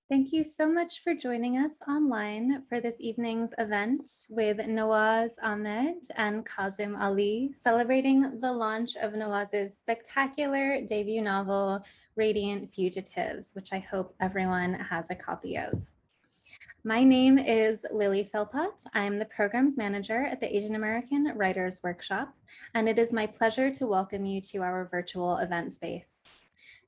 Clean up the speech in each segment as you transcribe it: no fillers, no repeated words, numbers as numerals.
Thank you so much for joining us online for this evening's event with Nawaaz Ahmed and Kazim Ali, celebrating the launch of Nawaaz's spectacular debut novel, Radiant Fugitives, which I hope everyone has a copy of. My name is Lily Philpott. I'm the programs manager at the Asian American Writers Workshop, and it is my pleasure to welcome you to our virtual event space.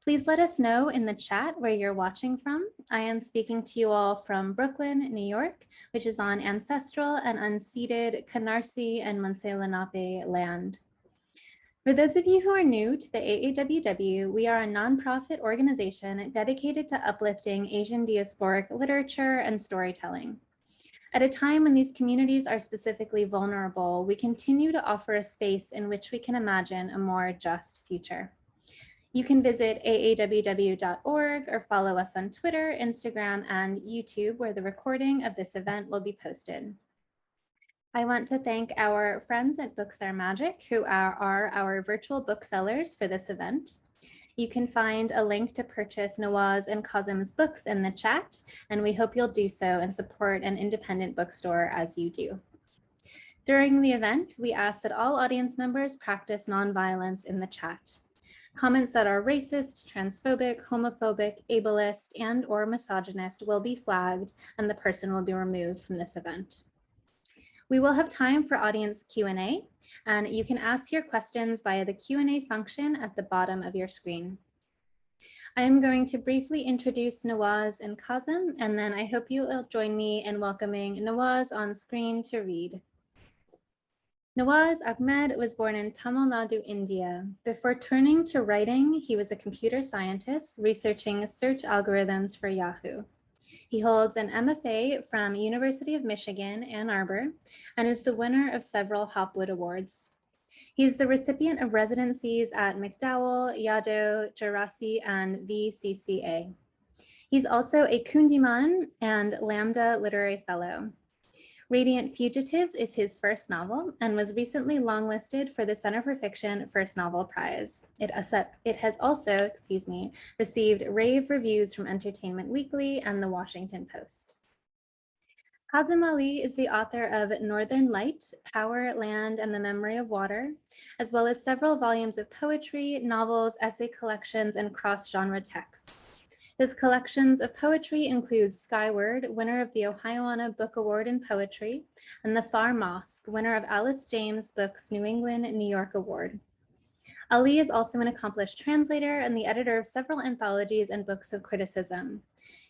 Please let us know in the chat where you're watching from. I am speaking to you all from Brooklyn, New York, which is on ancestral and unceded Canarsie and Munsee Lenape land. For those of you who are new to the AAWW, we are a nonprofit organization dedicated to uplifting Asian diasporic literature and storytelling. At a time when these communities are specifically vulnerable, we continue to offer a space in which we can imagine a more just future. You can visit aaww.org or follow us on Twitter, Instagram, and YouTube, where the recording of this event will be posted. I want to thank our friends at Books Are Magic, who are our virtual booksellers for this event. You can find a link to purchase Nawaaz and Kazim's books in the chat, and we hope you'll do so and support an independent bookstore as you do. During the event, we ask that all audience members practice nonviolence in the chat. Comments that are racist, transphobic, homophobic, ableist, and/or misogynist will be flagged, and the person will be removed from this event. We will have time for audience Q&A, and you can ask your questions via the Q&A function at the bottom of your screen. I am going to briefly introduce Nawaaz and Kazim, and then I hope you will join me in welcoming Nawaaz on screen to read. Nawaaz Ahmed was born in Tamil Nadu, India. Before turning to writing, he was a computer scientist researching search algorithms for Yahoo. He holds an MFA from University of Michigan, Ann Arbor, and is the winner of several Hopwood Awards. He is the recipient of residencies at McDowell, Yaddo, Gerasi, and VCCA. He's also a Kundiman and Lambda Literary Fellow. Radiant Fugitives is his first novel and was recently longlisted for the Center for Fiction First Novel Prize. It has also, received rave reviews from Entertainment Weekly and The Washington Post. Kazim Ali is the author of Northern Light, Power, Land, and the Memory of Water, as well as several volumes of poetry, novels, essay collections, and cross-genre texts. His collections of poetry include Skyward, winner of the Ohioana Book Award in Poetry, and The Far Mosque, winner of Alice James Book's New England, New York Award. Ali is also an accomplished translator and the editor of several anthologies and books of criticism.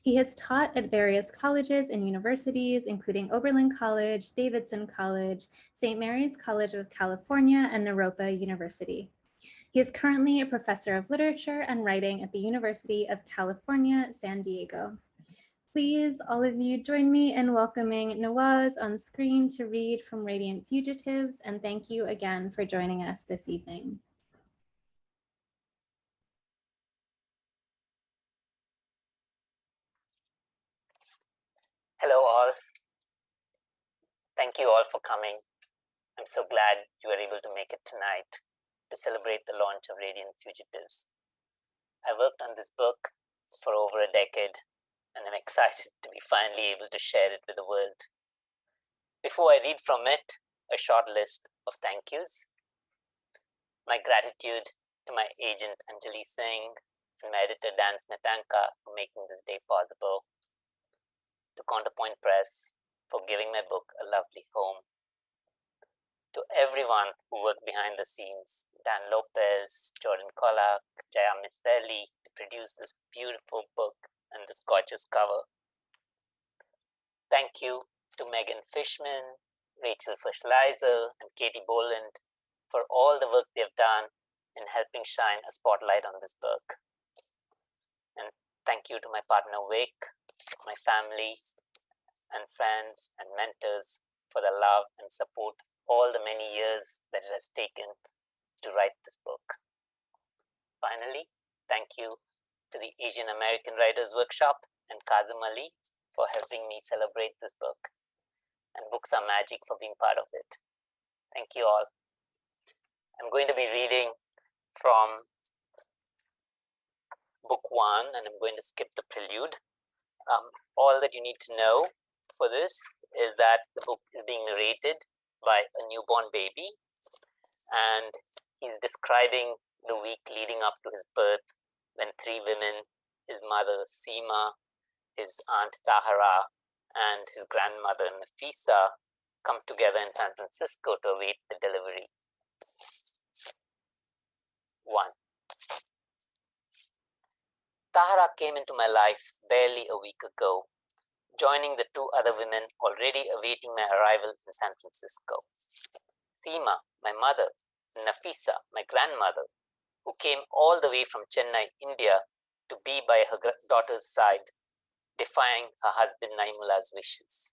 He has taught at various colleges and universities, including Oberlin College, Davidson College, St. Mary's College of California, and Naropa University. He is currently a professor of literature and writing at the University of California, San Diego. Please, all of you, join me in welcoming Nawaaz on screen to read from Radiant Fugitives, and thank you again for joining us this evening. Hello all. Thank you all for coming. I'm so glad you were able to make it tonight to celebrate the launch of Radiant Fugitives. I worked on this book for over a decade, and I'm excited to be finally able to share it with the world. Before I read from it, a short list of thank yous. My gratitude to my agent Anjali Singh and my editor Dan Smetanka for making this day possible. To Counterpoint Press for giving my book a lovely home. To everyone who worked behind the scenes, Dan Lopez, Jordan Kolak, Jaya Mitheli, to produce this beautiful book and this gorgeous cover. Thank you to Megan Fishman, Rachel Fischleiser, and Katie Boland for all the work they've done in helping shine a spotlight on this book. And thank you to my partner Vic, my family, and friends and mentors for the love and support all the many years that it has taken to write this book. Finally, thank you to the Asian American Writers Workshop and Kazim Ali for helping me celebrate this book, and Books Are Magic for being part of it. Thank you all. I'm going to be reading from book 1, and I'm going to skip the prelude. All that you need to know for this is that the book is being narrated by a newborn baby, and he's describing the week leading up to his birth when three women, his mother Seema, his aunt Tahara, and his grandmother Nafisa, come together in San Francisco to await the delivery. 1. Tahara came into my life barely a week ago, joining the two other women already awaiting my arrival in San Francisco. Seema, my mother, and Nafisa, my grandmother, who came all the way from Chennai, India, to be by her daughter's side, defying her husband Naimula's wishes.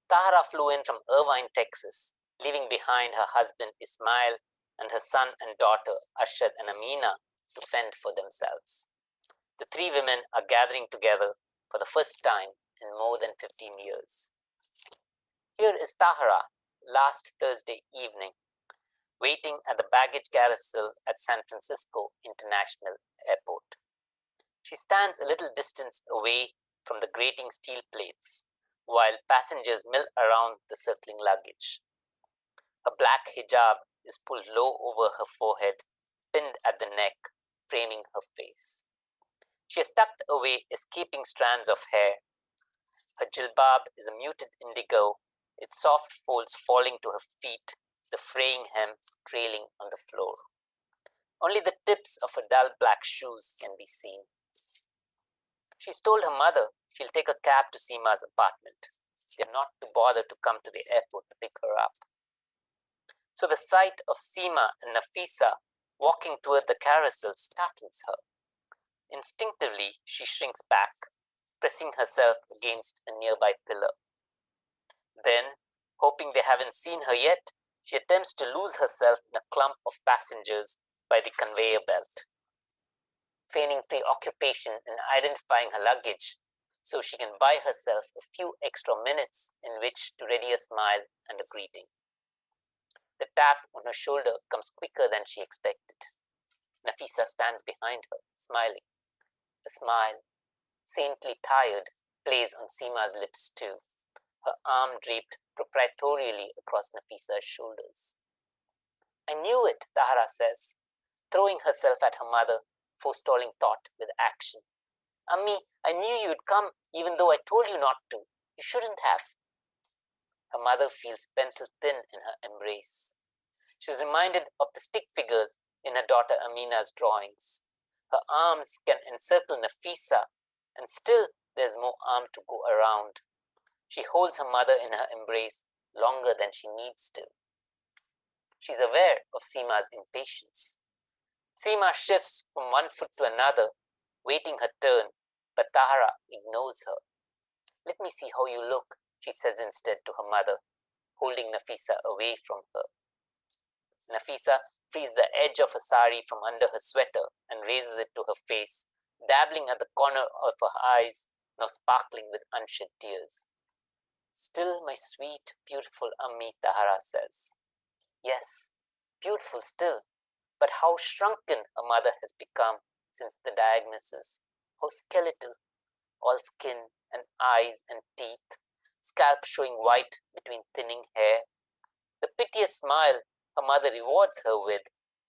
Tahara flew in from Irvine, Texas, leaving behind her husband Ismail and her son and daughter Arshad and Amina to fend for themselves. The three women are gathering together for the first time in more than 15 years. Here is Tahara last Thursday evening, waiting at the baggage carousel at San Francisco International Airport. She stands a little distance away from the grating steel plates while passengers mill around the circling luggage. Her black hijab is pulled low over her forehead, pinned at the neck, framing her face. She has tucked away escaping strands of hair. Her jilbab is a muted indigo, its soft folds falling to her feet, the fraying hem trailing on the floor. Only the tips of her dull black shoes can be seen. She's told her mother she'll take a cab to Seema's apartment. They're not to bother to come to the airport to pick her up. So the sight of Seema and Nafisa walking toward the carousel startles her. Instinctively, she shrinks back, pressing herself against a nearby pillar. Then, hoping they haven't seen her yet, she attempts to lose herself in a clump of passengers by the conveyor belt, feigning preoccupation in identifying her luggage so she can buy herself a few extra minutes in which to ready a smile and a greeting. The tap on her shoulder comes quicker than she expected. Nafisa stands behind her, smiling. A smile, saintly tired, plays on Seema's lips too, her arm draped proprietorially across Nafisa's shoulders. I knew it, Tahara says, throwing herself at her mother, forestalling thought with action. Ammi, I knew you'd come even though I told you not to. You shouldn't have. Her mother feels pencil thin in her embrace. She's reminded of the stick figures in her daughter Amina's drawings. Her arms can encircle Nafisa, and still there's more arm to go around. She holds her mother in her embrace longer than she needs to. She's aware of Seema's impatience. Seema shifts from one foot to another, waiting her turn, but Tahara ignores her. Let me see how you look, she says instead to her mother, holding Nafisa away from her. Nafisa frees the edge of her sari from under her sweater and raises it to her face, dabbling at the corner of her eyes, now sparkling with unshed tears. Still my sweet, beautiful Ammi, Tahara says. Yes, beautiful still, but how shrunken a mother has become since the diagnosis, how skeletal, all skin and eyes and teeth, scalp showing white between thinning hair. The piteous smile her mother rewards her with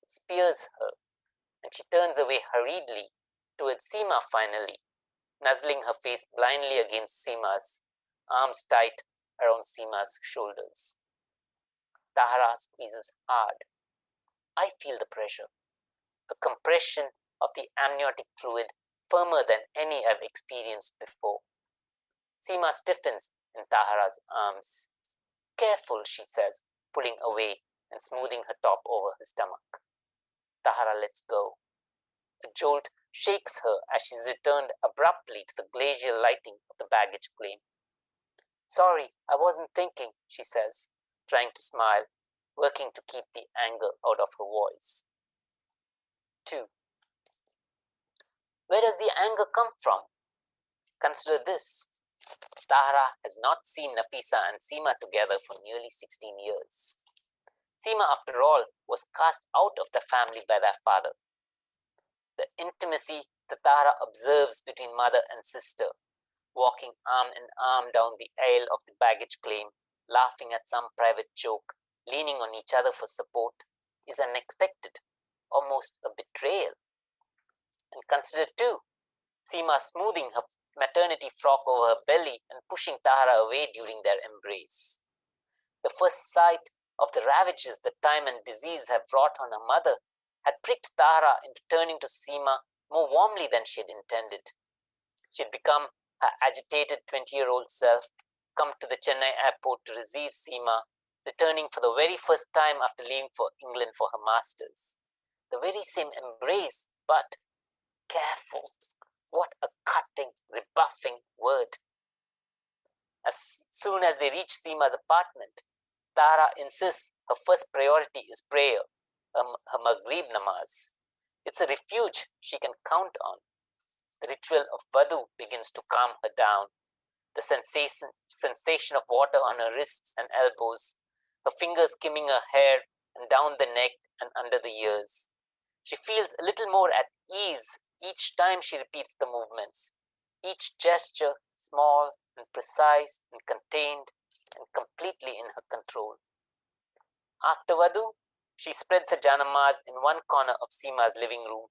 spears her, and she turns away hurriedly towards Seema finally, nuzzling her face blindly against Seema's, arms tight around Seema's shoulders. Tahara squeezes hard. I feel the pressure, a compression of the amniotic fluid firmer than any I've experienced before. Seema stiffens in Tahara's arms. Careful, she says, pulling away and smoothing her top over her stomach. Tahara lets go. A jolt shakes her as she's returned abruptly to the glacial lighting of the baggage claim. Sorry, I wasn't thinking, she says, trying to smile, working to keep the anger out of her voice. 2. Where does the anger come from? Consider this. Tahara has not seen Nafisa and Seema together for nearly 16 years. Seema, after all, was cast out of the family by their father. The intimacy that Tahara observes between mother and sister, walking arm in arm down the aisle of the baggage claim, laughing at some private joke, leaning on each other for support, is unexpected, almost a betrayal. And consider too, Seema smoothing her maternity frock over her belly and pushing Tara away during their embrace. The first sight of the ravages that time and disease had brought on her mother had pricked Tara into turning to Seema more warmly than she had intended. She had become her agitated 20-year-old self, come to the Chennai airport to receive Seema, returning for the very first time after leaving for England for her masters. The very same embrace, but careful. What a cutting, rebuffing word. As soon as they reach Seema's apartment, Tara insists her first priority is prayer, her Maghrib namaz. It's a refuge she can count on. The ritual of Badu begins to calm her down. The sensation of water on her wrists and elbows, her fingers skimming her hair and down the neck and under the ears. She feels a little more at ease each time she repeats the movements, each gesture small and precise and contained and completely in her control. After Vadu, she spreads her janamaz in one corner of Seema's living room,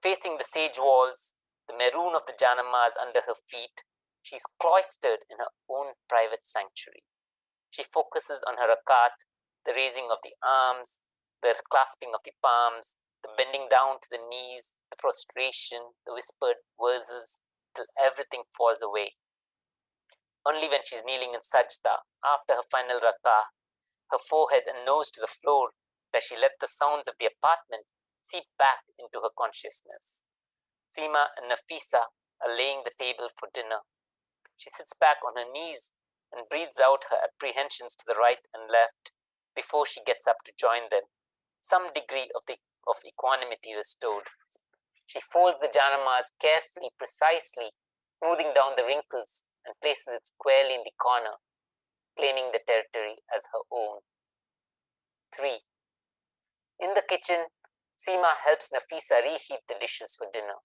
facing the sage walls, the maroon of the janamaz under her feet. She's cloistered in her own private sanctuary. She focuses on her rakat, the raising of the arms, the clasping of the palms, the bending down to the knees, the prostration, the whispered verses, till everything falls away. Only when she's kneeling in sajda, after her final rakah, her forehead and nose to the floor, does she let the sounds of the apartment seep back into her consciousness. Seema and Nafisa are laying the table for dinner. She sits back on her knees and breathes out her apprehensions to the right and left before she gets up to join them, some degree of equanimity restored. She folds the janamaz carefully, precisely, smoothing down the wrinkles and places it squarely in the corner, claiming the territory as her own. 3. In the kitchen, Seema helps Nafisa reheat the dishes for dinner.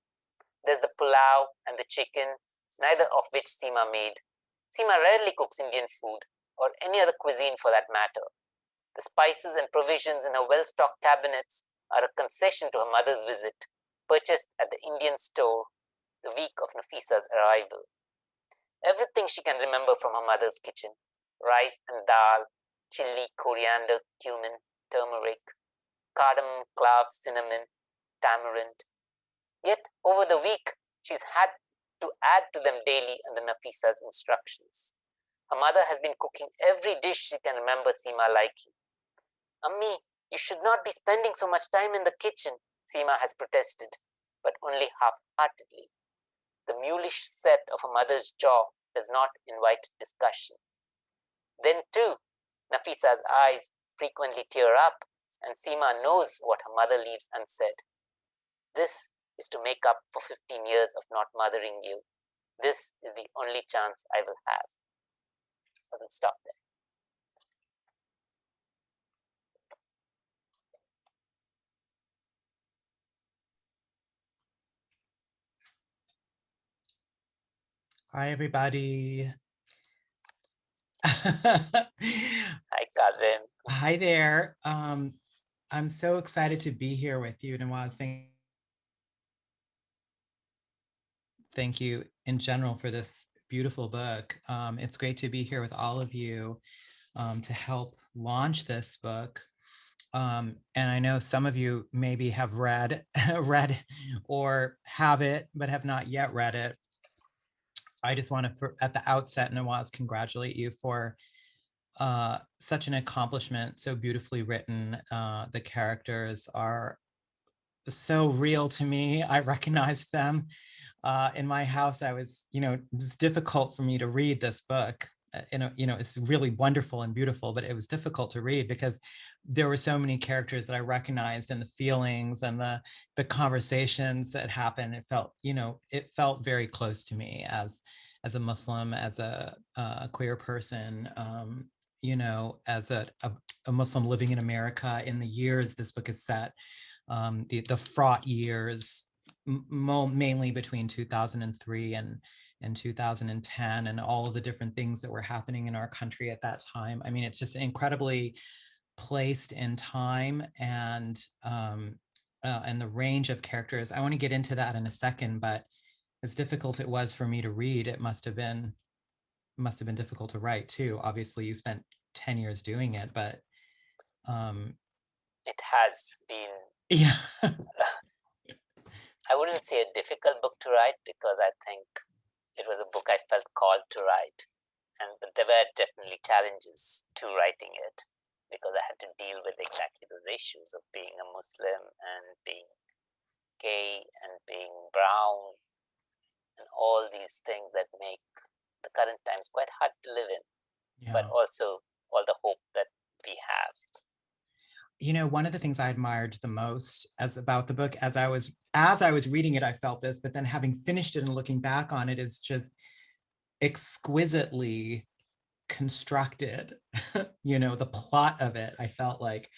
There's the pulao and the chicken, neither of which Seema made. Seema rarely cooks Indian food, or any other cuisine for that matter. The spices and provisions in her well-stocked cabinets are a concession to her mother's visit, purchased at the Indian store the week of Nafisa's arrival. Everything she can remember from her mother's kitchen: rice and dal, chili, coriander, cumin, turmeric, cardamom, cloves, cinnamon, tamarind. Yet over the week, she's had to add to them daily under Nafisa's instructions. Her mother has been cooking every dish she can remember Seema liking. Ammi, you should not be spending so much time in the kitchen, Seema has protested, but only half-heartedly. The mulish set of her mother's jaw does not invite discussion. Then too, Nafisa's eyes frequently tear up, and Seema knows what her mother leaves unsaid. This is to make up for 15 years of not mothering you. This is the only chance I will have. I will stop there. Hi, everybody. Hi, Kazim. Hi there. I'm so excited to be here with you, Nawaaz. Thank you in general for this beautiful book. It's great to be here with all of you to help launch this book. And I know some of you maybe have read or have it, but have not yet read it. I just want to, at the outset, Nawaaz, congratulate you for such an accomplishment, so beautifully written. The characters are so real to me. I recognized them. In my house, it was difficult for me to read this book. It's really wonderful and beautiful, but it was difficult to read because there were so many characters that I recognized, and the feelings and the conversations that happened. It felt very close to me as a Muslim, as a queer person, as a Muslim living in America in the years this book is set, the fraught years, mainly between 2003 and in 2010 and all of the different things that were happening in our country at that time. I mean, it's just incredibly placed in time, and the range of characters. I want to get into that in a second, but as difficult it was for me to read, it must have been difficult to write too. Obviously, you spent 10 years doing it, but it has been, yeah. I wouldn't say a difficult book to write, because I think it was a book I felt called to write. But there were definitely challenges to writing it, because I had to deal with exactly those issues of being a Muslim and being gay and being brown and all these things that make the current times quite hard to live in, but also all the hope that we have. You know, one of the things I admired the most about the book, as I was reading it, I felt this, but then having finished it and looking back on it, is just exquisitely constructed. You know, the plot of it, I felt like,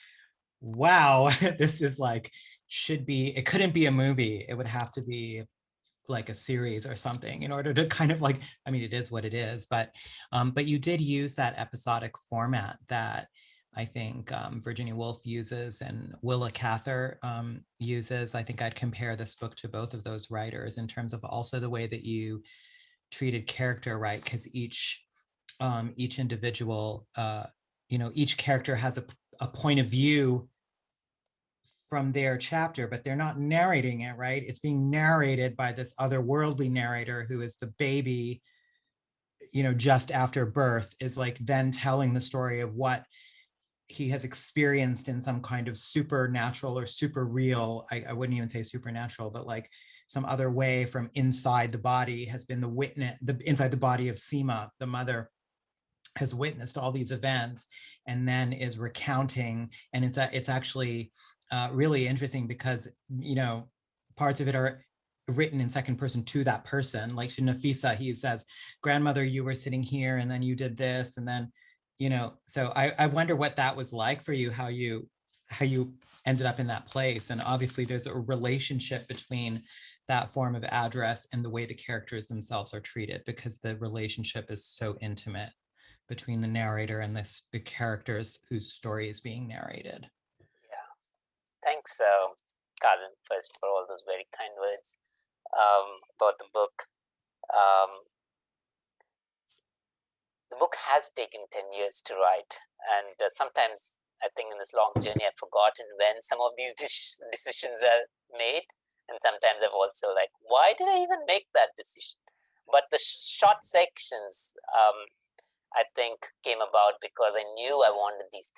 wow, this is like, it couldn't be a movie. It would have to be like a series or something in order to kind of like, I mean, it is what it is, but you did use that episodic format that I think Virginia Woolf uses and Willa Cather uses. I think I'd compare this book to both of those writers in terms of also the way that you treated character, right? Because each individual, you know, each character has a point of view from their chapter, but they're not narrating it, right? It's being narrated by this otherworldly narrator who is the baby, you know, just after birth, is like then telling the story of what he has experienced in some kind of supernatural or super real, I wouldn't even say supernatural, but like some other way from inside the body, has been the witness, inside the body of Seema, the mother, has witnessed all these events, and then is recounting. And it's actually really interesting because, you know, parts of it are written in second person to that person. Like to Nafisa, he says, grandmother, you were sitting here and then you did this. And then, you know, so I wonder what that was like for you, how you ended up in that place. And obviously there's a relationship between that form of address and the way the characters themselves are treated, because the relationship is so intimate between the narrator and the characters whose story is being narrated. Yeah. Thanks, Kazim, first, for all those very kind words about the book. The book has taken 10 years to write, and sometimes I think in this long journey I've forgotten when some of these decisions were made, and sometimes I've also like, why did I even make that decision? But the short sections, I think, came about because I knew I wanted these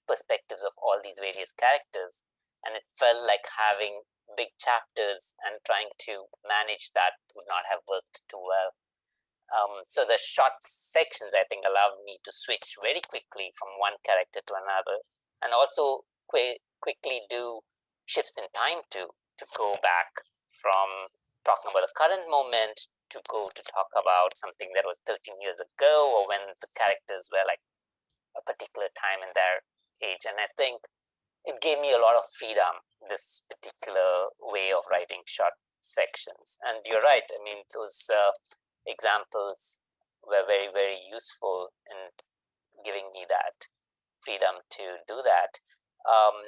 perspectives of all these various characters, and it felt like having big chapters and trying to manage that would not have worked too well. So the short sections, I think, allowed me to switch very quickly from one character to another, and also quickly do shifts in time to go back from talking about the current moment to go to talk about something that was 13 years ago, or when the characters were like a particular time in their age. And I think it gave me a lot of freedom, this particular way of writing short sections. And you're right, I mean, those examples were very, very useful in giving me that freedom to do that.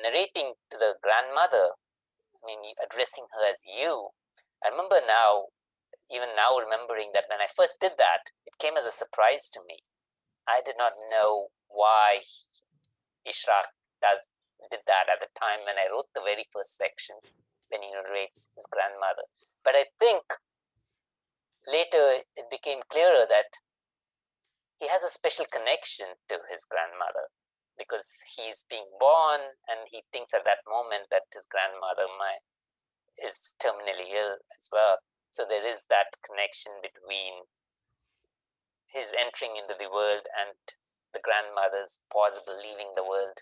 Narrating to the grandmother, I mean, addressing her as you, I remember now, even now remembering that when I first did that, it came as a surprise to me. I did not know why Ishraq did that at the time when I wrote the very first section, when he narrates his grandmother. But I think later it became clearer that he has a special connection to his grandmother, because he's being born and he thinks at that moment that his grandmother is terminally ill as well. So there is that connection between his entering into the world and the grandmother's possible leaving the world.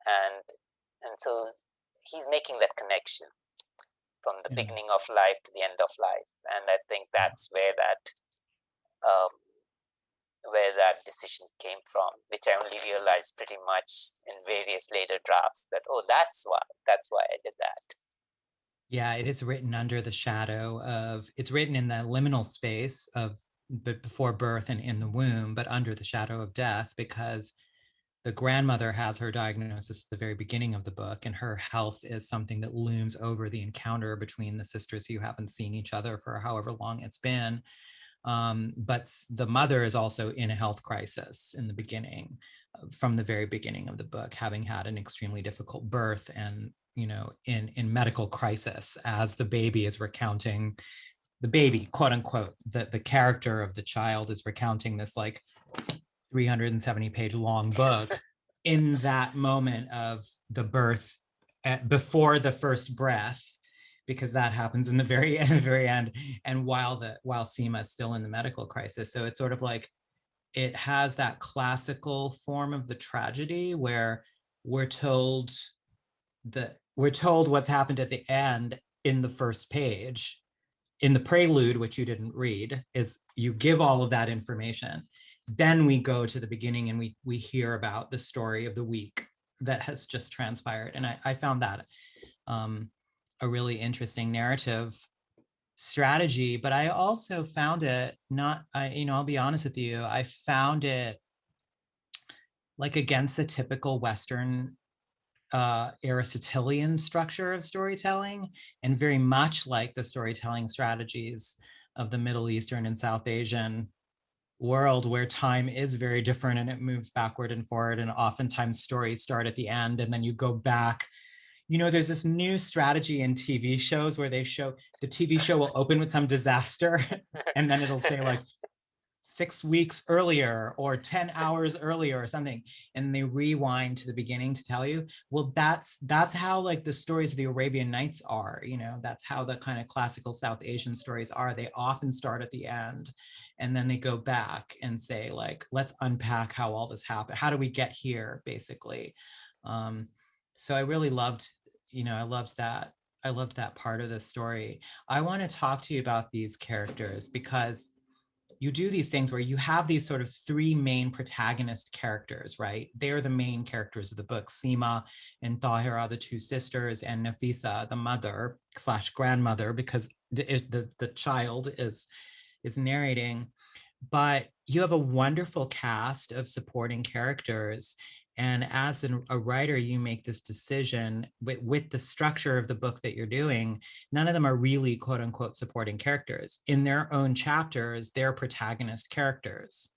And so he's making that connection from the beginning of life to the end of life. And I think that's where that decision came from, which I only realized pretty much in various later drafts, that, oh, that's why I did that. Yeah, it is written under the shadow of, it's written in the liminal space of, but before birth and in the womb, but under the shadow of death, because the grandmother has her diagnosis at the very beginning of the book, and her health is something that looms over the encounter between the sisters who haven't seen each other for however long it's been. But the mother is also in a health crisis in the beginning, from the very beginning of the book, having had an extremely difficult birth, and in medical crisis, as the baby is recounting, the baby, quote unquote, the character of the child is recounting this like 370-page long book in that moment of the birth, before the first breath, because that happens in the very end, and while Seema is still in the medical crisis. So it's sort of like, it has that classical form of the tragedy where we're told what's happened at the end in the first page. In the prelude, which you didn't read, is you give all of that information. Then we go to the beginning and we hear about the story of the week that has just transpired. And I found that a really interesting narrative strategy. But I also found it not, I'll be honest with you, I found it like against the typical Western Aristotelian structure of storytelling, and very much like the storytelling strategies of the Middle Eastern and South Asian world, where time is very different and it moves backward and forward, and oftentimes stories start at the end and then you go back. There's this new strategy in TV shows where they show the TV show will open with some disaster and then it'll say like 6 weeks earlier or 10 hours earlier or something, and they rewind to the beginning to tell you. Well, that's how like the stories of the Arabian Nights are. That's how the kind of classical South Asian stories are. They often start at the end and then they go back and say like, let's unpack how all this happened, how do we get here, basically. So I really loved, I loved that part of the story. I want to talk to you about these characters, because you do these things where you have these sort of three main protagonist characters, right? They're the main characters of the book. Seema and Tahira, the two sisters, and Nafisa, the mother / grandmother, because the child is narrating. But you have a wonderful cast of supporting characters. And as a writer, you make this decision with the structure of the book that you're doing. None of them are really quote unquote supporting characters. In their own chapters, they're protagonist characters,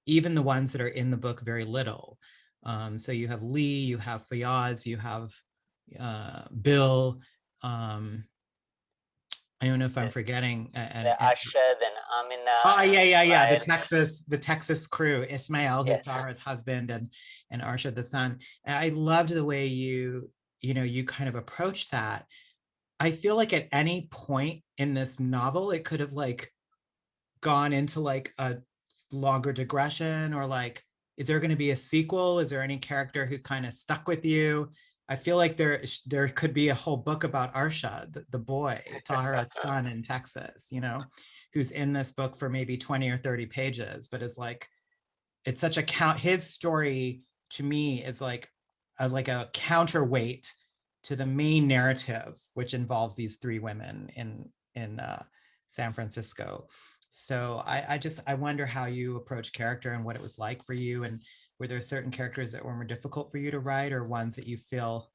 even the ones that are in the book very little. So you have Lee, you have Fayaz, you have Bill. I don't know if I'm forgetting. The Arshad and Amina. Oh, yeah. Ismail. The Texas crew, Ismail, who's Yes. Tahira's husband, and Arshad, the son. And I loved the way you kind of approached that. I feel like at any point in this novel, it could have like gone into like a longer digression, or like, is there going to be a sequel? Is there any character who kind of stuck with you? I feel like there could be a whole book about Arshad, the boy, Tahira's son in Texas, who's in this book for maybe 20 or 30 pages, but is like, it's such a his story to me is like a counterweight to the main narrative, which involves these three women in San Francisco. So I wonder how you approach character and what it was like for you, and were there certain characters that were more difficult for you to write, or ones that you feel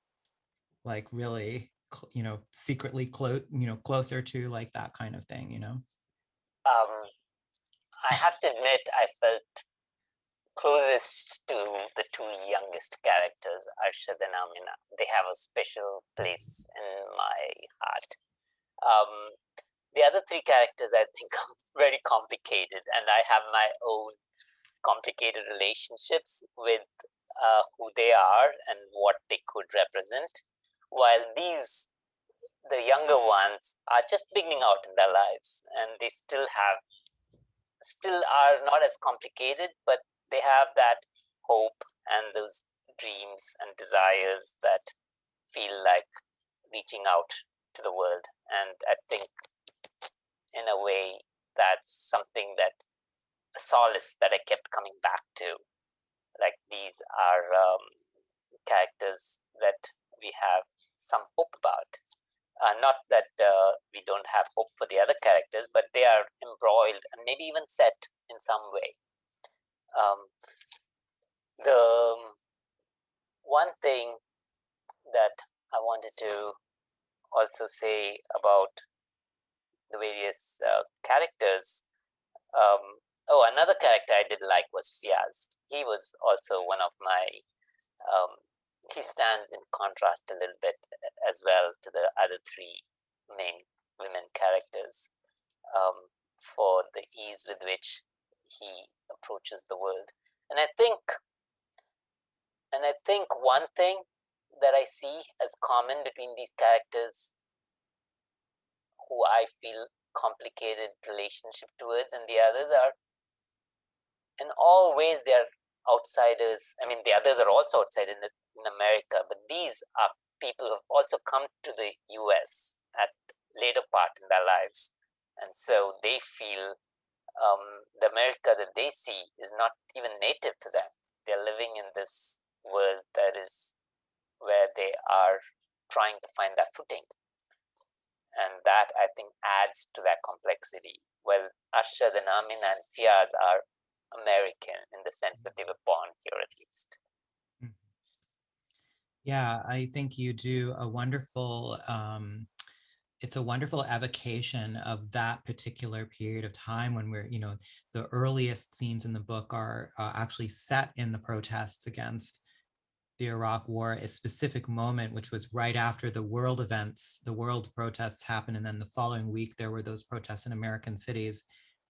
like really, secretly closer to, like that kind of thing, I have to admit, I felt closest to the two youngest characters, Arshad and Amina. They have a special place in my heart. The other three characters, I think, are very complicated, and I have my own complicated relationships with who they are and what they could represent, while the younger ones, are just beginning out in their lives, and they still are not as complicated, but they have that hope and those dreams and desires that feel like reaching out to the world. And I think, in a way, that's something that a solace that I kept coming back to. Like, these are characters that we have some hope about, Not that we don't have hope for the other characters, but they are embroiled and maybe even set in some way. The one thing that I wanted to also say about the various characters. Another character I did like was Fiaz. He was also one of my. He stands in contrast a little bit as well to the other three main women characters for the ease with which he approaches the world. And I think one thing that I see as common between these characters who I feel complicated relationship towards and the others are in all ways they're outsiders. I mean, the others are also outside in America, but these are people who've also come to the US at later part in their lives. And so they feel the America that they see is not even native to them. They're living in this world that is where they are trying to find their footing. And that, I think, adds to that complexity. Well, Arshad and Amin and Fiaz are American in the sense that they were born here, at least. Yeah, I think you do a wonderful, it's a wonderful evocation of that particular period of time when we're, the earliest scenes in the book are actually set in the protests against the Iraq War, a specific moment, which was right after the world events, the world protests happened. And then the following week, there were those protests in American cities.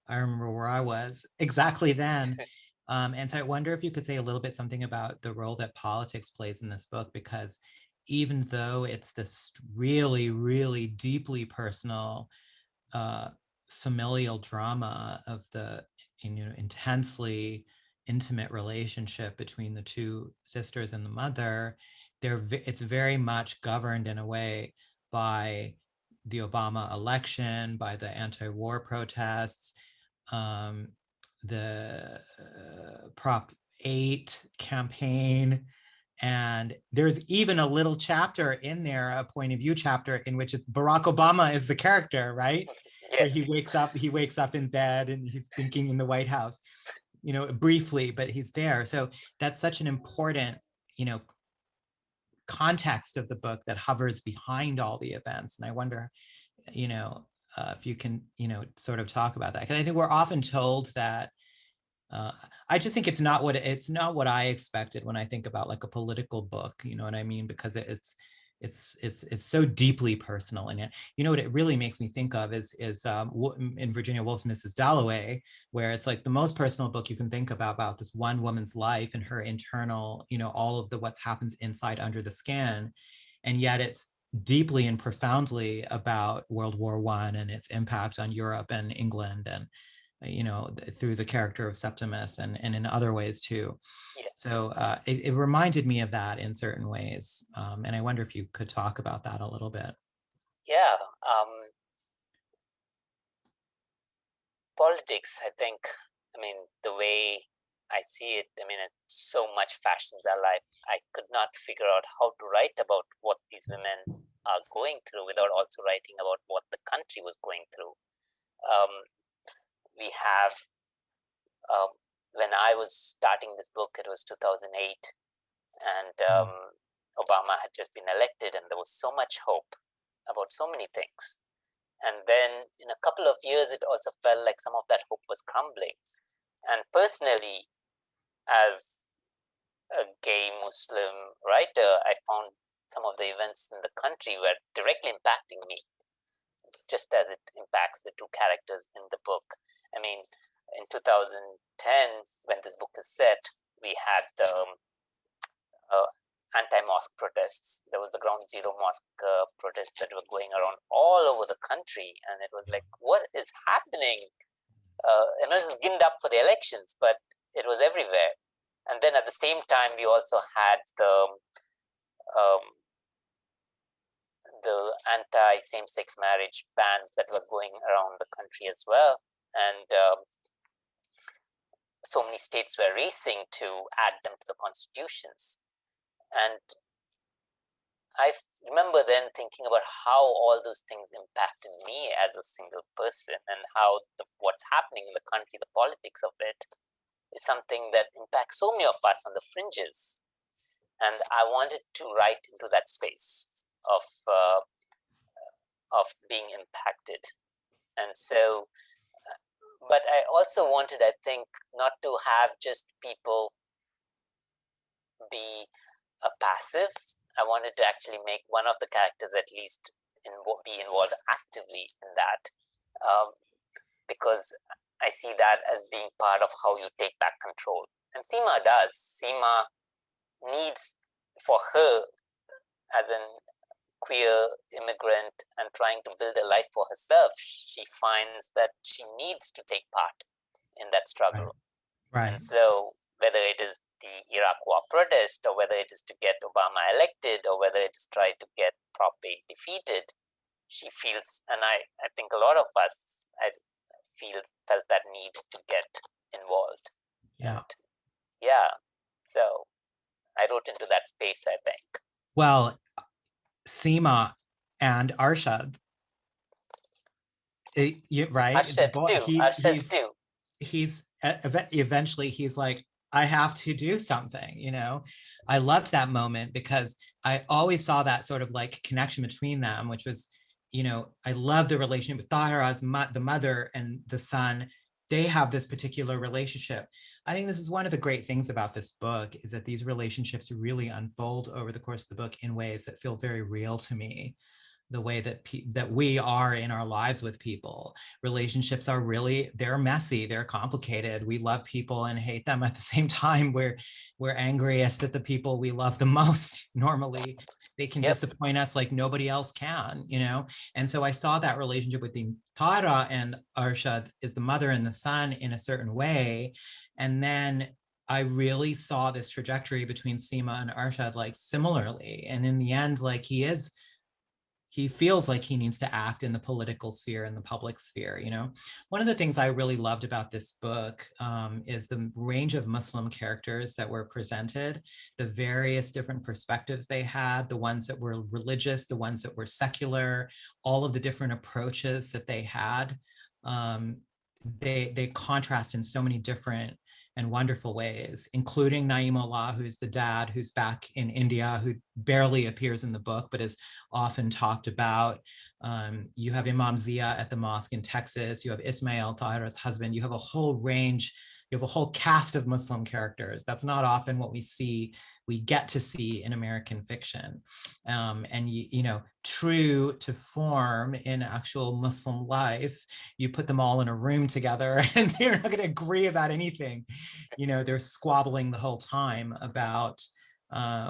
I remember where I was exactly then. And so I wonder if you could say a little bit something about the role that politics plays in this book, because even though it's this really, really deeply personal, familial drama of the intensely intimate relationship between the two sisters and the mother, it's very much governed in a way by the Obama election, by the anti-war protests, the Prop 8 campaign. And there's even a little chapter in there, a point of view chapter, in which it's Barack Obama is the character, right? Yes. Where he wakes up in bed and he's thinking in the White House, briefly, but he's there. So that's such an important, context of the book that hovers behind all the events. And I wonder, if you can, sort of talk about that. Because I think we're often told that I just think it's not what I expected when I think about like a political book, you know what I mean? Because it's so deeply personal. And what it really makes me think of is in Virginia Woolf's Mrs. Dalloway, where it's like the most personal book you can think about this one woman's life and her internal, all of what happens inside under the skin. And yet it's deeply and profoundly about World War I and its impact on Europe and England, and through the character of Septimus and in other ways too. Yeah. So it reminded me of that in certain ways. And I wonder if you could talk about that a little bit. Yeah. Politics, I think, the way I see it, it so much fashions our life. I could not figure out how to write about what these women are going through without also writing about what the country was going through. We have, when I was starting this book, it was 2008, and Obama had just been elected, and there was so much hope about so many things. And then in a couple of years, it also felt like some of that hope was crumbling. And personally, as a gay Muslim writer, I found some of the events in the country were directly impacting me, just as it impacts the two characters in the book. In 2010, when this book is set, we had the anti-mosque protests. There was the Ground Zero mosque protests that were going around all over the country, and it was like, what is happening? It was ginned up for the elections, but it was everywhere. And then at the same time, we also had the anti-same-sex marriage bans that were going around the country as well. And so many states were racing to add them to the constitutions. And remember then thinking about how all those things impacted me as a single person, and how what's happening in the country, the politics of it, is something that impacts so many of us on the fringes. And I wanted to write into that space of being impacted. And so, but I also wanted, I think, not to have just people be a passive. I wanted to actually make one of the characters at least be involved actively in that, because I see that as being part of how you take back control. And Seema does. Seema needs, for her as an queer immigrant and trying to build a life for herself, she finds that she needs to take part in that struggle. Right. And so whether it is the Iraq war protest, or whether it is to get Obama elected, or whether it is try to get Prop 8 defeated, she feels, and I think a lot of us felt that need to get involved. Yeah. And yeah. So I wrote into that space, I think. Well, Seema and Arshad, right? Arshad too. He's eventually he's like, I have to do something, you know. I loved that moment because I always saw that sort of like connection between them, which was, you know, I love the relationship with Tahira's the mother and the son. They have this particular relationship. I think this is one of the great things about this book, is that these relationships really unfold over the course of the book in ways that feel very real to me. The way that that we are in our lives with people. Relationships are really, they're messy, they're complicated. We love people and hate them at the same time. We're angriest at the people we love the most. Normally, they can disappoint us like nobody else can, you know? And so I saw that relationship between Tara and Arshad is the mother and the son in a certain way. And then I really saw this trajectory between Seema and Arshad like similarly. And in the end, like he feels like he needs to act in the political sphere and the public sphere, you know. One of the things I really loved about this book is the range of Muslim characters that were presented, the various different perspectives they had, the ones that were religious, the ones that were secular, all of the different approaches that they had. They contrast in so many different and wonderful ways, including Naeemullah, who's the dad, who's back in India, who barely appears in the book, but is often talked about. You have Imam Zia at the mosque in Texas. You have Ismail, Tahira's husband. You have a whole range, you have a whole cast of Muslim characters. That's not often what we get to see in American fiction. And you know, true to form in actual Muslim life, you put them all in a room together and they're not going to agree about anything. You know, they're squabbling the whole time about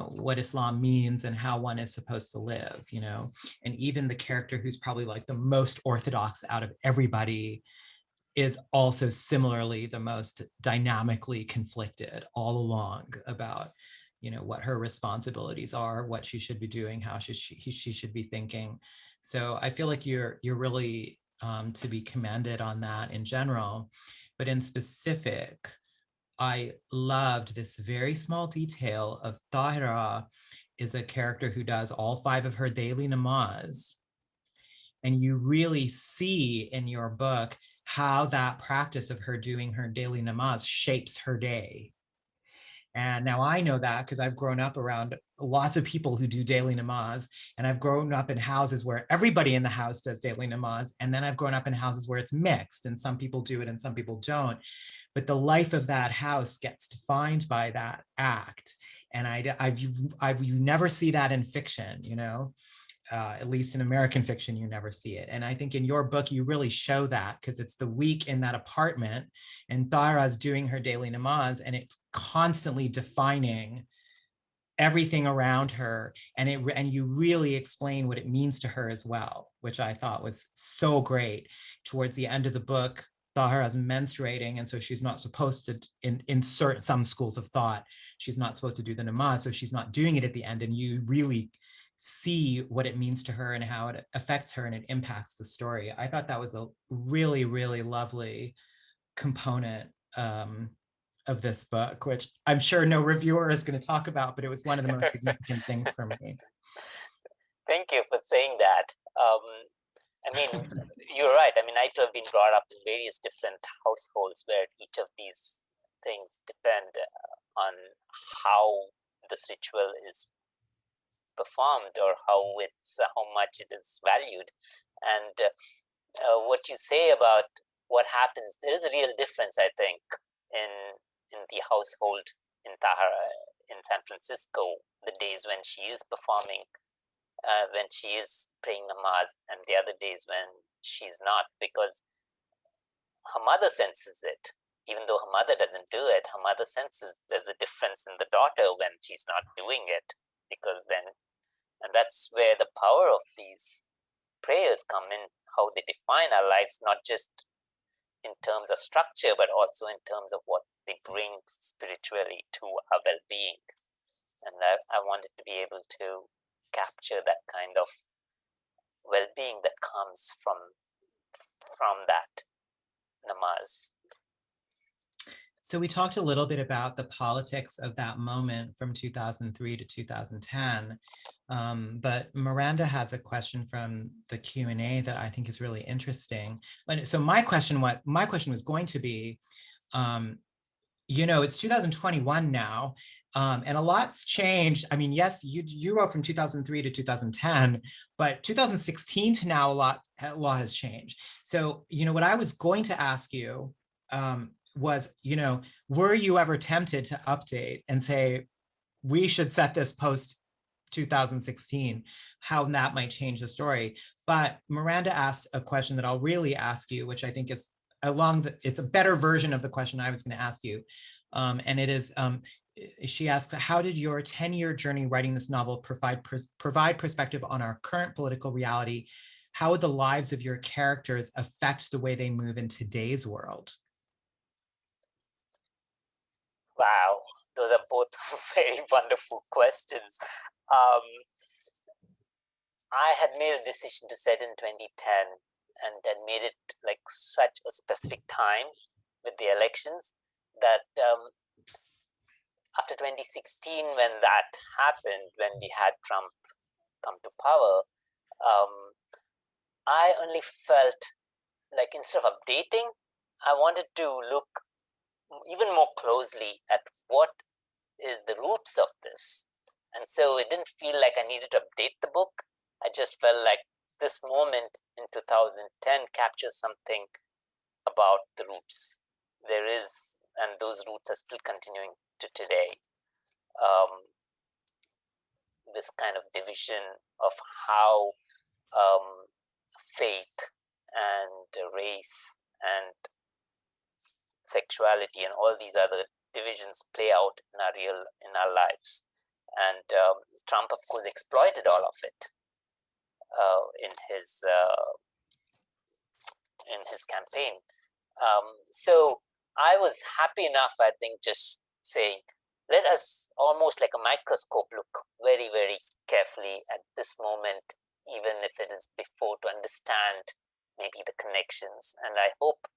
what Islam means and how one is supposed to live, you know. And even the character who's probably like the most orthodox out of everybody is also similarly the most dynamically conflicted all along about, you know, what her responsibilities are, what she should be doing, how she should be thinking. So I feel like you're really to be commended on that in general, but in specific, I loved this very small detail of Tahira is a character who does all 5 of her daily namaz. And you really see in your book how that practice of her doing her daily namaz shapes her day. And now I know that because I've grown up around lots of people who do daily namaz, and I've grown up in houses where everybody in the house does daily namaz. And then I've grown up in houses where it's mixed and some people do it and some people don't. But the life of that house gets defined by that act. And you never see that in fiction, you know. At least in American fiction, you never see it. And I think in your book, you really show that because it's the week in that apartment and Tahira's doing her daily namaz and it's constantly defining everything around her. And you really explain what it means to her as well, which I thought was so great. Towards the end of the book, Tahira's menstruating, and so she's not supposed to insert some schools of thought. She's not supposed to do the namaz, so she's not doing it at the end. And you really see what it means to her and how it affects her and it impacts the story. I thought that was a really, really lovely component of this book, which I'm sure no reviewer is going to talk about, but it was one of the most significant things for me. Thank you for saying that. I mean, you're right. I mean, I too have been brought up in various different households where each of these things depend on how this ritual is performed or how much it is valued. And what you say about what happens, there is a real difference, I think, in the household in Tahara in San Francisco, the days when she is performing, when she is praying namaz, and the other days when she's not, because her mother senses it. Even though her mother doesn't do it, her mother senses there's a difference in the daughter when she's not doing it, because then, and that's where the power of these prayers come in, how they define our lives, not just in terms of structure, but also in terms of what they bring spiritually to our well-being. And I wanted to be able to capture that kind of well-being that comes from that namaz. So we talked a little bit about the politics of that moment from 2003 to 2010, but Miranda has a question from the Q&A that I think is really interesting. So my question was going to be, it's 2021 now, and a lot's changed. I mean, yes, you wrote from 2003 to 2010, but 2016 to now, a lot has changed. So, what I was going to ask you was, were you ever tempted to update and say, we should set this post 2016, how that might change the story? But Miranda asked a question that I'll really ask you, which I think is it's a better version of the question I was going to ask you. And it is, she asks, how did your 10-year journey writing this novel provide perspective on our current political reality? How would the lives of your characters affect the way they move in today's world? Wow, those are both very wonderful questions. I had made a decision to set in 2010 and then made it like such a specific time with the elections that after 2016, when that happened, when we had Trump come to power, I only felt like instead of updating, I wanted to look even more closely at what is the roots of this. And so it didn't feel like I needed to update the book. I just felt like this moment in 2010 captures something about the roots. There is, and those roots are still continuing to today. This kind of division of how faith and race and sexuality and all these other divisions play out in our lives. And Trump, of course, exploited all of it in his campaign. So I was happy enough, I think, just saying, let us almost like a microscope look very, very carefully at this moment, even if it is before, to understand maybe the connections. And I hope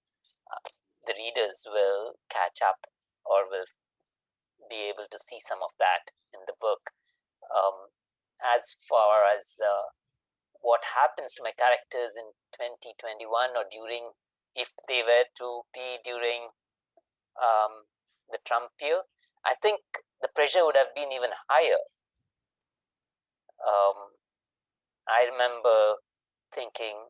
the readers will catch up or will be able to see some of that in the book. As far as what happens to my characters in 2021 or during, if they were to be during the Trump year, I think the pressure would have been even higher. I remember thinking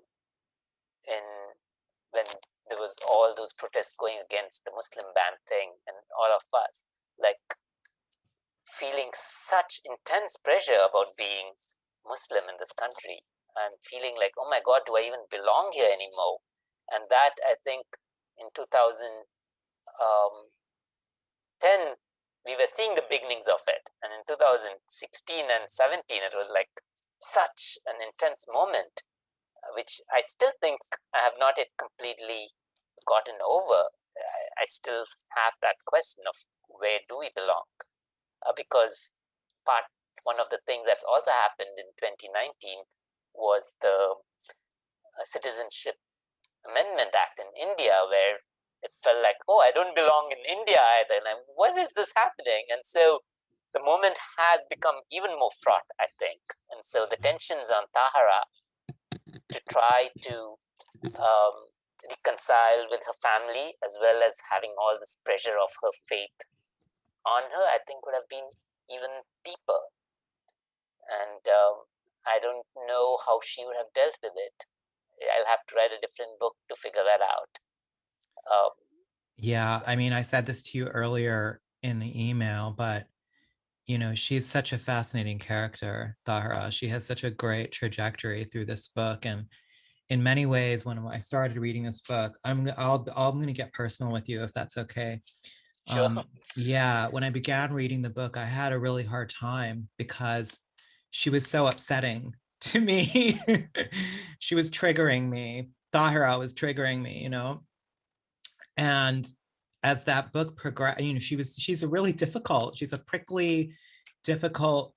when there was all those protests going against the Muslim ban thing, and all of us like feeling such intense pressure about being Muslim in this country, and feeling like, oh my God, do I even belong here anymore? And that, I think, in 2010, we were seeing the beginnings of it. And in 2016 and 17, it was like such an intense moment, which I still think I have not yet completely gotten over. I still have that question of where do we belong? Because one of the things that's also happened in 2019 was the Citizenship Amendment Act in India, where it felt like, oh, I don't belong in India either. And when is this happening? And so the moment has become even more fraught, I think. And And so the tensions on Tahara to try to reconcile with her family, as well as having all this pressure of her faith on her, I think would have been even deeper. And I don't know how she would have dealt with it. I'll have to write a different book to figure that out. Yeah, I mean, I said this to you earlier in the email, but you know, she's such a fascinating character, Tahara. She has such a great trajectory through this book, and in many ways, when I started reading this book, I'm going to get personal with you if that's okay. Sure. Yeah, when I began reading the book, I had a really hard time because she was so upsetting to me. She was triggering me. Tahira was triggering me, you know. And as that book progressed, you know, she's a really difficult, she's a prickly, difficult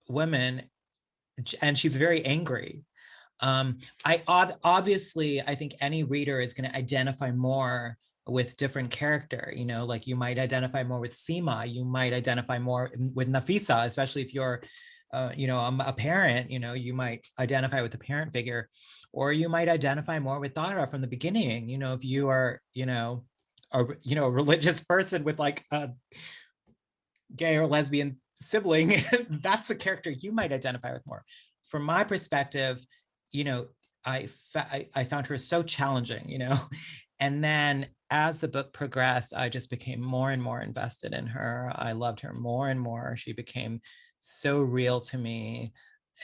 woman, and she's very angry. Obviously, I think any reader is going to identify more with different character. You know, like you might identify more with Seema, you might identify more with Nafisa, especially if you're, you know, a parent. You know, you might identify with the parent figure, or you might identify more with Dara from the beginning. You know, if you are, you know, a religious person with like a gay or lesbian sibling, that's the character you might identify with more. From my perspective, you know, I found her so challenging, you know, and then as the book progressed, I just became more and more invested in her. I loved her more and more. She became so real to me,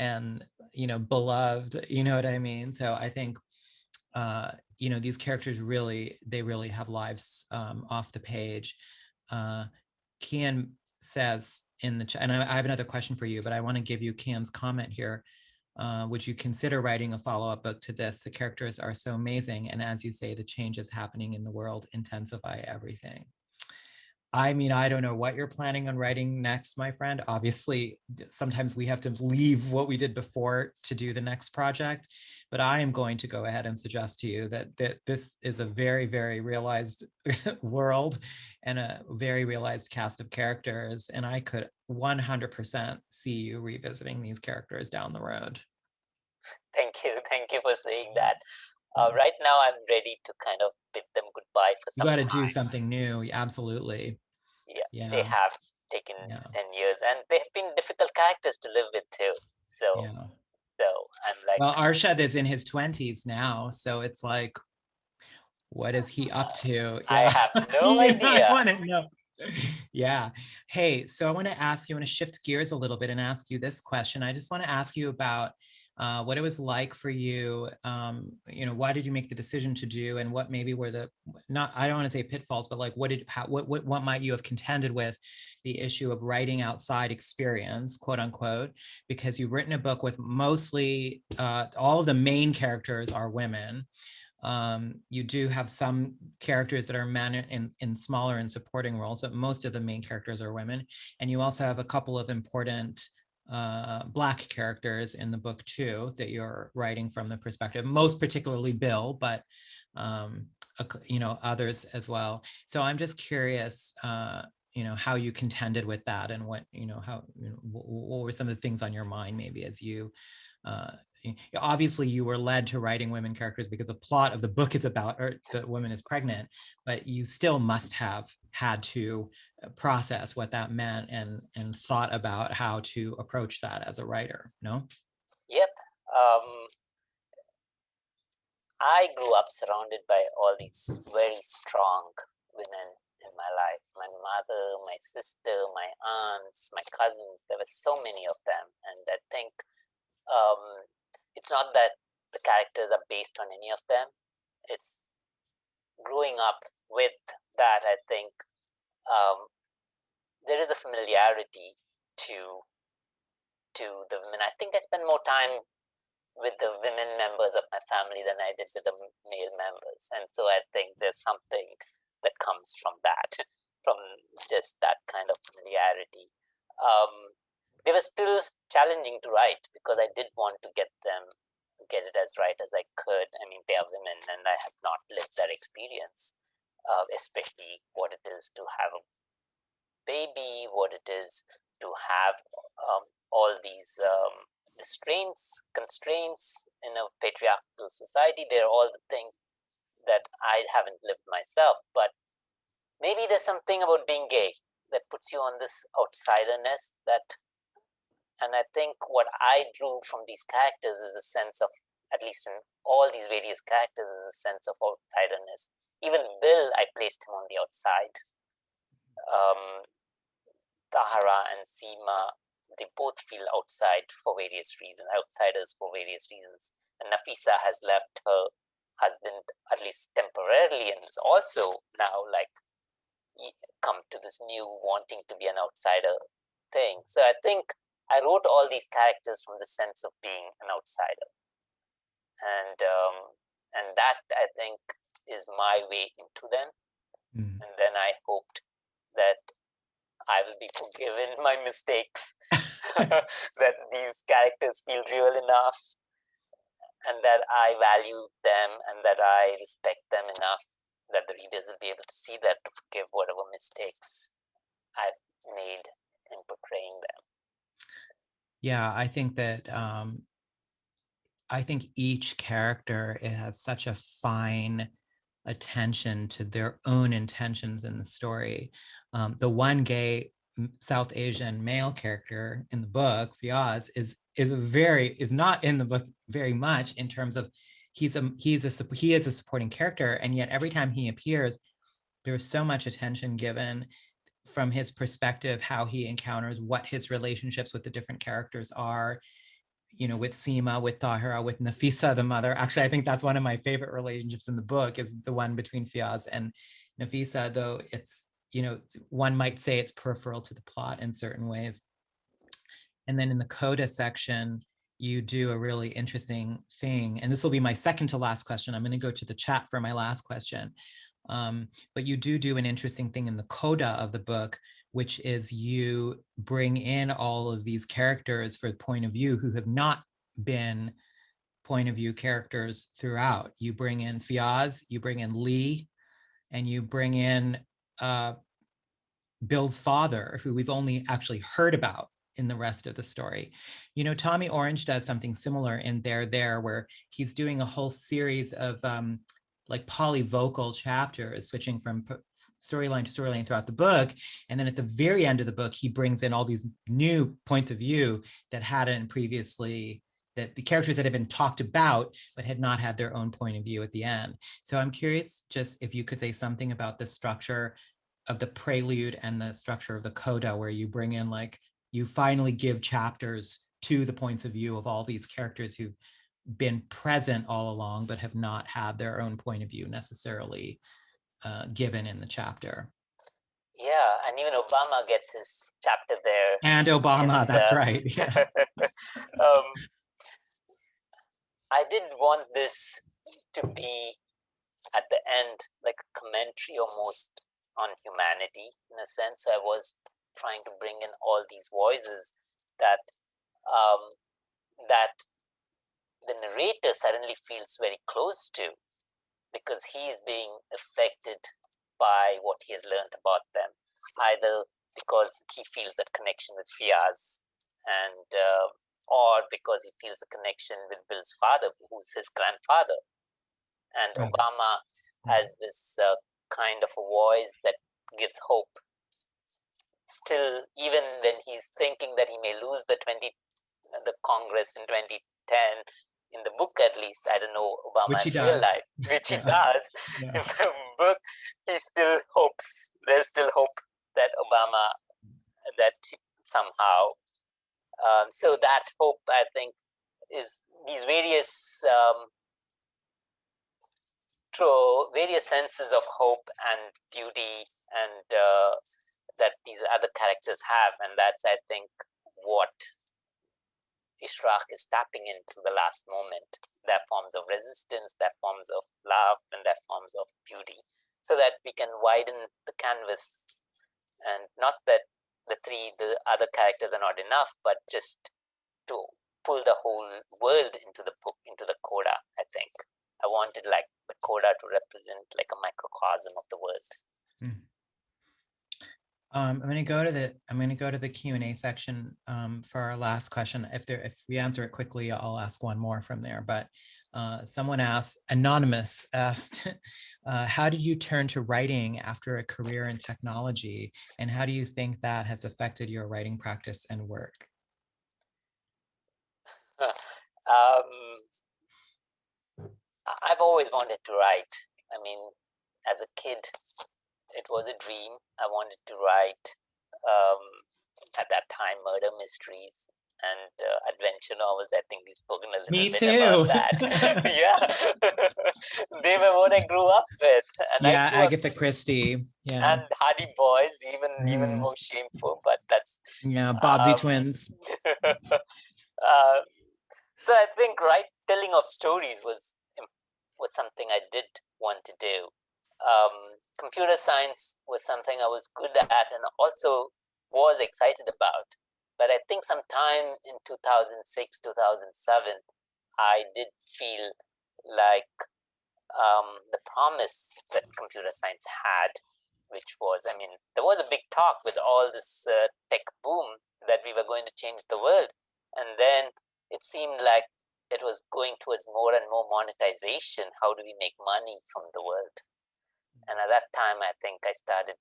and you know, beloved. You know what I mean? So I think, you know, these characters really have lives off the page. Kian says in the chat, and I have another question for you, but I want to give you Kian's comment here. Would you consider writing a follow-up book to this? The characters are so amazing, and as you say, the changes happening in the world intensify everything. I mean, I don't know what you're planning on writing next, my friend. Obviously, sometimes we have to leave what we did before to do the next project, but I am going to go ahead and suggest to you that this is a very, very realized world and a very realized cast of characters, and I could 100% see you revisiting these characters down the road. Thank you for saying that. Right now, I'm ready to kind of bid them goodbye for some You got time. to do something new, absolutely. Yeah, they have taken Yeah. 10 years, and they have been difficult characters to live with too. So, Yeah. so I'm like, Well, Arshad is in his 20s now, so it's like, what is he up to? I Yeah. have no Yeah, I idea. want to know. Yeah. Hey, so I want to ask you, I want to shift gears a little bit and ask you this question. I just want to ask you about what it was like for you. You know, why did you make the decision to do, and what maybe were the, not, I don't want to say pitfalls, but like what might you have contended with the issue of writing outside experience, quote unquote, because you've written a book with mostly all of the main characters are women. You do have some characters that are men in smaller and supporting roles, but most of the main characters are women. And you also have a couple of important Black characters in the book too, that you're writing from the perspective, most particularly Bill, but you know, others as well. So I'm just curious, you know, how you contended with that, and what, you know, how, you know, what were some of the things on your mind maybe as you obviously you were led to writing women characters because the plot of the book is about, or the woman is pregnant, but you still must have had to process what that meant and thought about how to approach that as a writer. No? Yep. I grew up surrounded by all these very strong women in my life. My mother, my sister, my aunts, my cousins. There were so many of them, and I think it's not that the characters are based on any of them. It's growing up with that. I think there is a familiarity to the women. I think I spend more time with the women members of my family than I did with the male members, and so I think there's something that comes from that, from just that kind of familiarity. They were still challenging to write because I did want to get it as right as I could. I mean, they are women, and I have not lived that experience, especially what it is to have a baby, what it is to have all these restraints, constraints in a patriarchal society. They're all the things that I haven't lived myself, but maybe there's something about being gay that puts you on this outsiderness and I think what I drew from these characters is a sense of, at least in all these various characters, is a sense of outsiderness. Even Bill, I placed him on the outside. Tahara and Seema, they both feel outside for various reasons, outsiders for various reasons. And Nafisa has left her husband, at least temporarily, and is also now like come to this new wanting to be an outsider thing. So I think I wrote all these characters from the sense of being an outsider, and that I think is my way into them. And then I hoped that I will be forgiven my mistakes, that these characters feel real enough, and that I value them and that I respect them enough that the readers will be able to see that, to forgive whatever mistakes I've made in portraying them. Yeah, I think that I think each character, it has such a fine attention to their own intentions in the story. The one gay South Asian male character in the book, Fiaz, is not in the book very much in terms of he is a supporting character, and yet every time he appears, there's so much attention given from his perspective, how he encounters what his relationships with the different characters are, with Seema, with Tahira, with Nafisa, the mother. Actually, I think that's one of my favorite relationships in the book, is the one between Fiaz and Nafisa, though it's, one might say it's peripheral to the plot in certain ways. And then in the coda section, you do a really interesting thing. And this will be my second to last question. I'm going to go to the chat for my last question. But you do an interesting thing in the coda of the book, which is you bring in all of these characters for point of view who have not been point of view characters throughout. You bring in Fiaz, you bring in Lee, and you bring in Bill's father, who we've only actually heard about in the rest of the story. Tommy Orange does something similar in There, where he's doing a whole series of like polyvocal chapters, switching from storyline to storyline throughout the book. And then at the very end of the book, he brings in all these new points of view that hadn't previously, that the characters that had been talked about, but had not had their own point of view at the end. So I'm curious just if you could say something about the structure of the prelude and the structure of the coda, where you bring in, like, you finally give chapters to the points of view of all these characters who've been present all along, but have not had their own point of view necessarily given in the chapter. Yeah, and even Obama gets his chapter there. And Obama, that's right. Yeah. I didn't want this to be, at the end, like a commentary almost on humanity, in a sense. I was trying to bring in all these voices that that the narrator suddenly feels very close to, because he's being affected by what he has learned about them, either because he feels that connection with Fiaz, and or because he feels the connection with Bill's father, who's his grandfather. And Right. Obama has this kind of a voice that gives hope. Still, even when he's thinking that he may lose the Congress in 2010, in the book at least, I don't know Obama in real life, which he does. Yeah. In the book, he still hopes. There's still hope that Obama, that somehow. So that hope, I think, is these various senses of hope and beauty, and that these other characters have, and that's, I think, what Ishraq is tapping into the last moment. Their forms of resistance, their forms of love, and their forms of beauty, so that we can widen the canvas. And not that the other characters are not enough, but just to pull the whole world into the book, into the coda. I think I wanted, like, the coda to represent like a microcosm of the world. I'm going to go to the Q&A section for our last question. If we answer it quickly, I'll ask one more from there. But someone asked, anonymous asked, how did you turn to writing after a career in technology, and how do you think that has affected your writing practice and work? um, I've always wanted to write. I mean, as a kid, it was a dream. I wanted to write, um, at that time, murder mysteries and adventure novels. I think we've spoken a little Me bit about too. that. Yeah, they were what I grew up with, and I Yeah, grew up, Agatha Christie. Yeah. and Hardy Boys, even Mm. more shameful, but that's. Yeah, Bobbsey Um, twins. uh, so I think telling of stories was something I did want to do. Computer science was something I was good at and also was excited about. But I think sometime in 2006, 2007, I did feel like the promise that computer science had, which was, I mean, there was a big talk with all this tech boom that we were going to change the world. And then it seemed like it was going towards more and more monetization. How do we make money from the world? And at that time, I think I started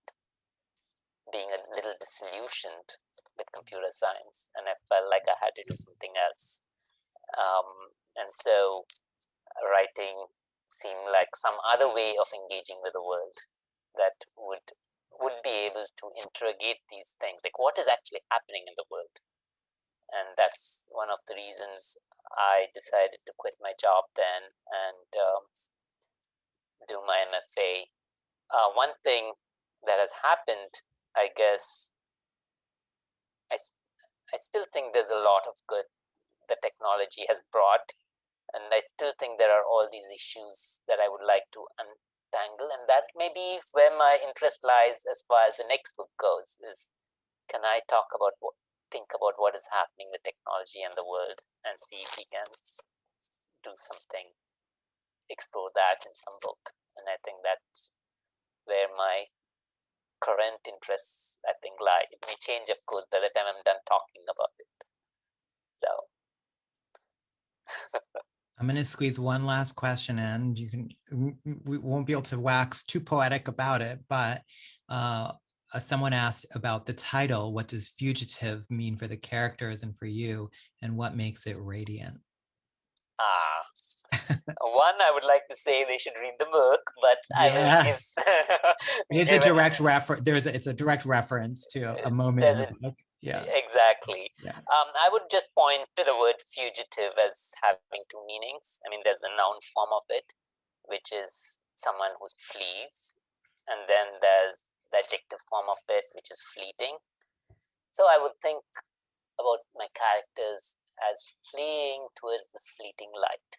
being a little disillusioned with computer science, and I felt like I had to do something else. And so writing seemed like some other way of engaging with the world that would be able to interrogate these things, like what is actually happening in the world. And that's one of the reasons I decided to quit my job then and do my MFA. One thing that has happened, I guess, I, I still think there's a lot of good the technology has brought, and I still think there are all these issues that I would like to untangle, and that may be where my interest lies as far as the next book goes, is can I think about what is happening with technology and the world and see if we can do something, explore that in some book. And I think that's where my current interests, I think, lie. It may change, of course, by the time I'm done talking about it. So I'm going to squeeze one last question in. We won't be able to wax too poetic about it, but someone asked about the title. What does fugitive mean for the characters and for you, and what makes it radiant? one, I would like to say they should read the book, but I will give. Yes. It's a direct reference. It's a direct reference to a moment in the book. Yeah. Exactly. Yeah. I would just point to the word fugitive as having two meanings. I mean, there's the noun form of it, which is someone who flees, and then there's the adjective form of it, which is fleeting. So I would think about my characters as fleeing towards this fleeting light,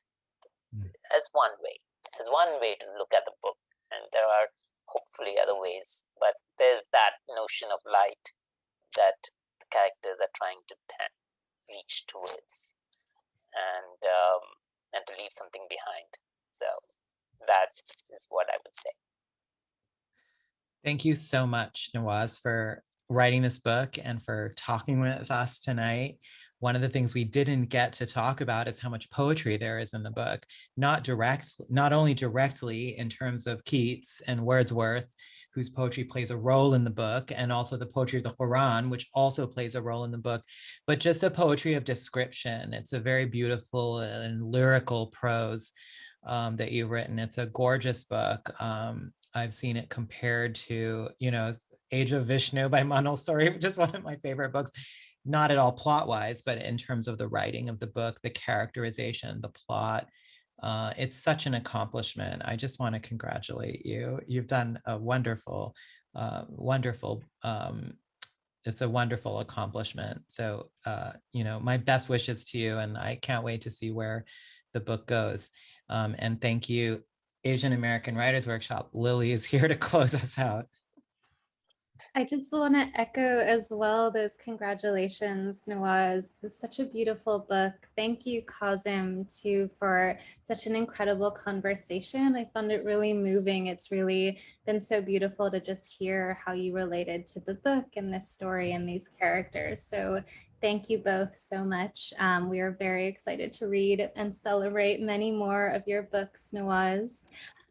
as one way to look at the book. And there are hopefully other ways, but there's that notion of light that the characters are trying to reach towards, and to leave something behind. So that is what I would say. Thank you so much, Nawaaz, for writing this book and for talking with us tonight. One of the things we didn't get to talk about is how much poetry there is in the book, not only directly in terms of Keats and Wordsworth, whose poetry plays a role in the book, and also the poetry of the Quran, which also plays a role in the book, but just the poetry of description. It's a very beautiful and lyrical prose that you've written. It's a gorgeous book. I've seen it compared to, Age of Vishnu by Manal Story, which is one of my favorite books. Not at all plot-wise, but in terms of the writing of the book, the characterization, the plot. It's such an accomplishment. I just want to congratulate you. You've done a wonderful, it's a wonderful accomplishment. So, my best wishes to you, and I can't wait to see where the book goes. And thank you, Asian American Writers Workshop. Lily is here to close us out. I just want to echo as well those congratulations, Nawaz. This is such a beautiful book. Thank you, Kazim, too, for such an incredible conversation. I found it really moving. It's really been so beautiful to just hear how you related to the book and this story and these characters. So thank you both so much. We are very excited to read and celebrate many more of your books, Nawaz.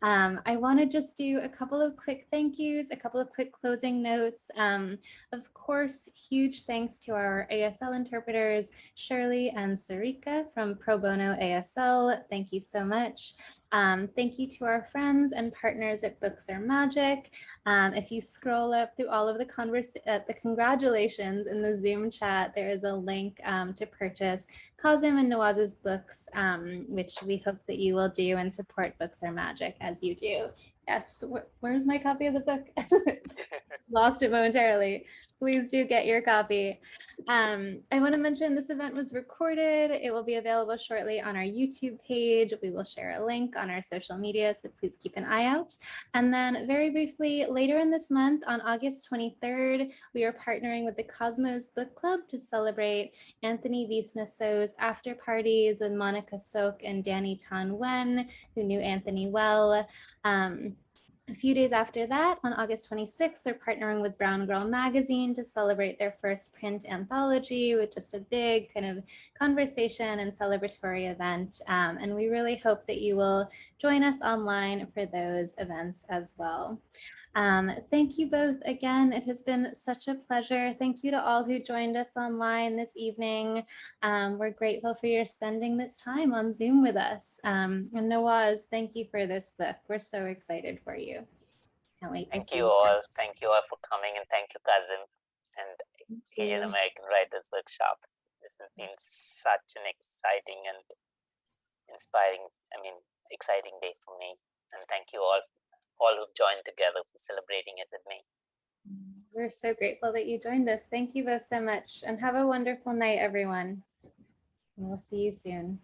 I want to just do a couple of quick thank yous, a couple of quick closing notes. Of course, huge thanks to our ASL interpreters, Shirley and Sarika from Pro Bono ASL. Thank you so much. Thank you to our friends and partners at Books Are Magic. If you scroll up through all of the congratulations in the Zoom chat, there is a link to purchase Kazim and Nawaz's books, which we hope that you will do and support Books Are Magic as you do. Yes, where's my copy of the book? Lost it momentarily. Please do get your copy. I want to mention this event was recorded. It will be available shortly on our YouTube page. We will share a link on our social media, so please keep an eye out. And then very briefly, later in this month, on August 23rd, we are partnering with the Cosmos Book Club to celebrate Anthony Visnaso's after parties with Monica Sok and Danny Tan Wen, who knew Anthony well. A few days after that, on August 26th, they're partnering with Brown Girl Magazine to celebrate their first print anthology with just a big kind of conversation and celebratory event. And we really hope that you will join us online for those events as well. Thank you both again. It has been such a pleasure. Thank you to all who joined us online this evening. We're grateful for your spending this time on Zoom with us. And Nawaz, thank you for this book. We're so excited for you. Can't wait to Thank see you all. Thank you all for coming, and thank you, Kazim, and Asian American Writers Workshop. This has been such an exciting and inspiring, exciting day for me. And thank you all who've joined together for celebrating it with me. We're so grateful that you joined us. Thank you both so much, and have a wonderful night, everyone. We'll see you soon.